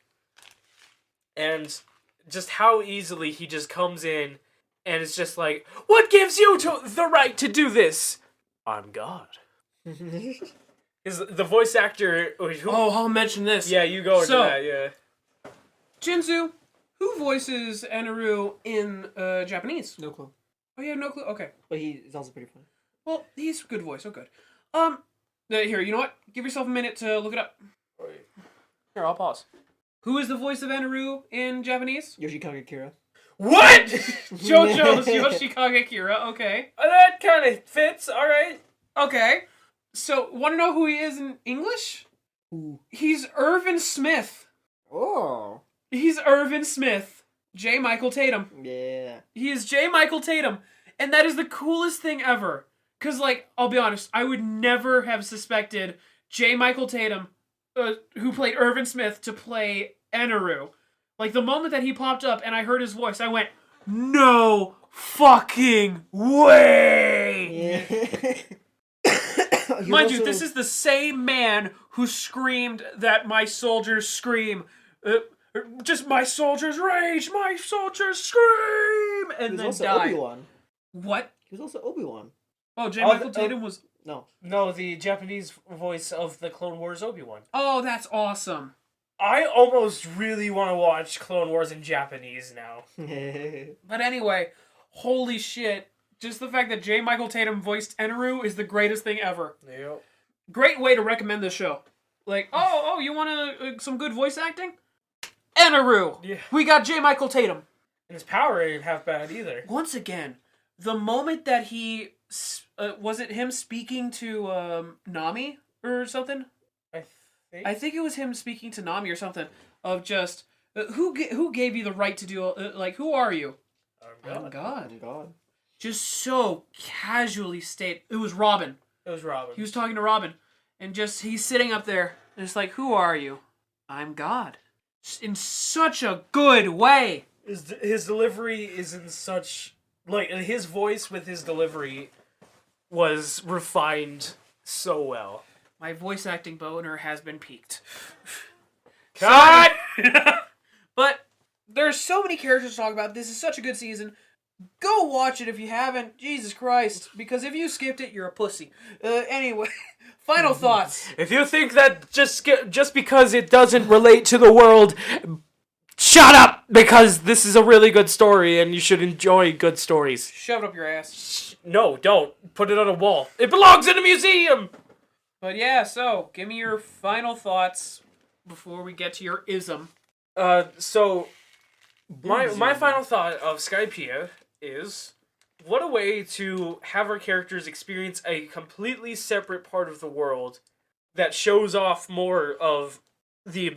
And just how easily he just comes in and it's just like, what gives you the right to do this? I'm God. Is the voice actor? I'll mention this. Yeah, you go into that. Yeah. Jinzu, who voices Eneru in Japanese? No clue. Oh, you have no clue. Okay. But he is also pretty funny. Well, he's good voice. Oh, good. Here, you know what? Give yourself a minute to look it up. Here, I'll pause. Who is the voice of Eneru in Japanese? Yoshikage Kira. What? JoJo's Yoshikage Kira. Okay. That kind of fits. All right. Okay. So, want to know who he is in English? Ooh. He's Irvin Smith. Oh. He's Irvin Smith. J. Michael Tatum. Yeah. He is J. Michael Tatum. And that is the coolest thing ever. Because, like, I'll be honest, I would never have suspected J. Michael Tatum, who played Irvin Smith, to play Eneru. Like, the moment that he popped up and I heard his voice, I went, no fucking way! Yeah. Mind you, this is the same man who screamed that my soldiers scream. Just my soldiers rage, my soldiers scream, and then died. Obi-Wan. What? He was also Obi-Wan. Oh, J. Michael Tatum was... No, the Japanese voice of the Clone Wars Obi-Wan. Oh, that's awesome. I almost really want to watch Clone Wars in Japanese now. But anyway, holy shit. Just the fact that J. Michael Tatum voiced Eneru is the greatest thing ever. Yep. Great way to recommend this show. Like, you want some good voice acting? Eneru! Yeah. We got J. Michael Tatum. And his power ain't half bad either. Once again, the moment that he... was it him speaking to Nami or something? I think it was him speaking to Nami or something. Of just, who gave you the right to do... who are you? I'm God. I'm God. Just so casually state... It was Robin. It was Robin. He was talking to Robin. And just, he's sitting up there. And it's like, who are you? I'm God. In such a good way. His delivery is in such... Like, his voice with his delivery was refined so well. My voice acting boner has been peaked. Cut! But there's so many characters to talk about. This is such a good season. Go watch it if you haven't. Jesus Christ. Because if you skipped it, you're a pussy. Anyway, final thoughts. If you think that just because it doesn't relate to the world, shut up! Because this is a really good story and you should enjoy good stories. Shove it up your ass. No, don't. Put it on a wall. It belongs in a museum! But yeah, so, give me your final thoughts before we get to your ism. So, my final thought of Skypiea is, what a way to have our characters experience a completely separate part of the world that shows off more of that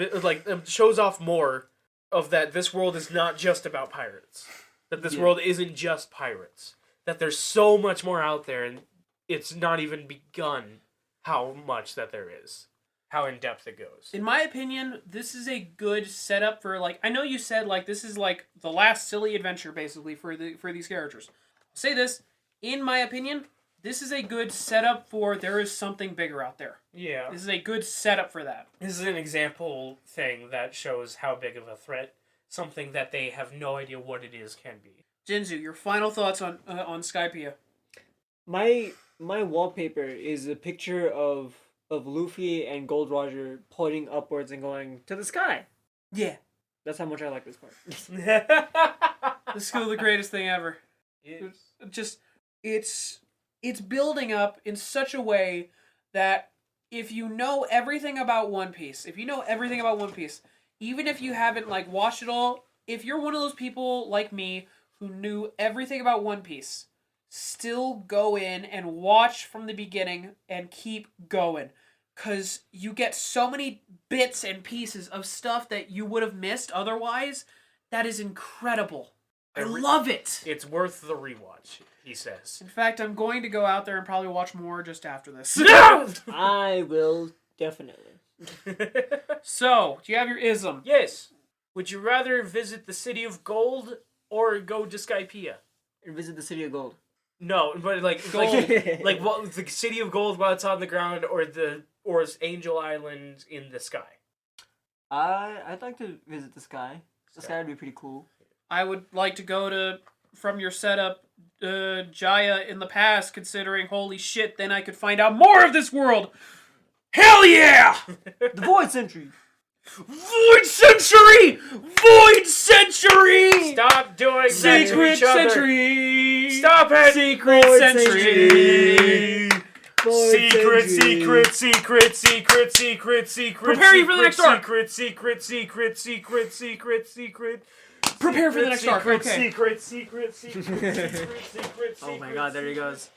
this world is not just about pirates. That this world isn't just pirates. That there's so much more out there, and it's not even begun how much that there is. How in-depth it goes. In my opinion, this is a good setup for, I know you said, this is, the last silly adventure, basically, for these characters. I'll say this, in my opinion, this is a good setup for there is something bigger out there. Yeah. This is a good setup for that. This is an example thing that shows how big of a threat something that they have no idea what it is can be. Jinzu, your final thoughts on Skypiea. My wallpaper is a picture of Luffy and Gold Roger pointing upwards and going to the sky. Yeah. That's how much I like this part. This is still the greatest thing ever. It's building up in such a way that if you know everything about One Piece, even if you haven't watched it all, if you're one of those people like me who knew everything about One Piece, still go in and watch from the beginning and keep going. Because you get so many bits and pieces of stuff that you would have missed otherwise. That is incredible. I love it. It's worth the rewatch, he says. In fact, I'm going to go out there and probably watch more just after this. No! I will definitely. So, do you have your ism? Yes. Would you rather visit the City of Gold or go to Skypiea? Or visit the City of Gold. No, but Gold. what, the City of Gold while it's on the ground, or Angel Island in the sky. I'd like to visit the sky. The sky would be pretty cool. I would like to go from your setup, Jaya in the past, considering, holy shit, then I could find out more of this world! Hell yeah! The Void Century! Void Century! Void Century! Stop doing that to Secret each other. Century! Stop it! Secret Lord Sentry. Secret, secret, secret, secret, secret, secret. Prepare you for the next arc. Secret, secret, secret, secret, secret, secret. Prepare for the next arc. Okay. Secret, secret, secret, secret, secret. Oh my god, there he goes.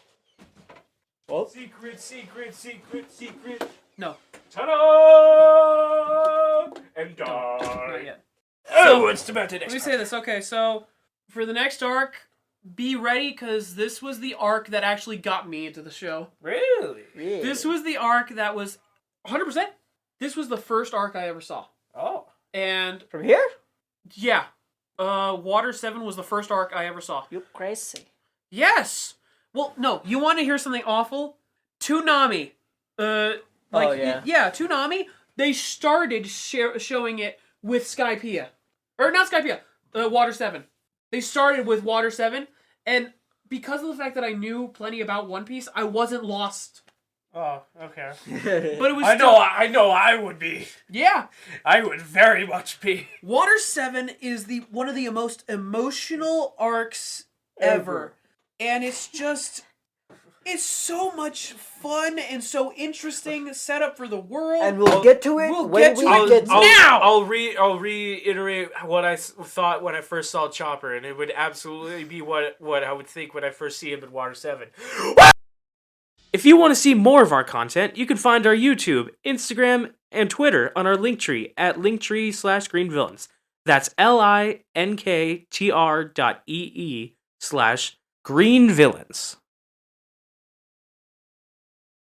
Well, secret, secret, secret, secret. No. Ta-da! And die. Not yet. Oh, it's about to next. Let me say this. Okay, so for the next arc, be ready because this was the arc that actually got me into the show. Really? This was the arc that was 100%. This was the first arc I ever saw. Oh. And From here? yeah, Water 7 was the first arc I ever saw. You crazy. Yes. Well, no. You want to hear something awful? Toonami. Toonami. They started showing it with Skypiea, or not Skypiea. Water 7. They started with Water 7, and because of the fact that I knew plenty about One Piece, I wasn't lost. Oh, okay. But it was. I know. I would be. Yeah. I would very much be. Water 7 is one of the most emotional arcs ever. And it's so much fun and so interesting setup for the world. And we'll get to it when we get to it. Now! I'll reiterate what I thought when I first saw Chopper, and it would absolutely be what I would think when I first see him in Water 7. If you want to see more of our content, you can find our YouTube, Instagram, and Twitter on our linktree at linktr.ee/greenvillains. That's linktr.ee/greenvillains.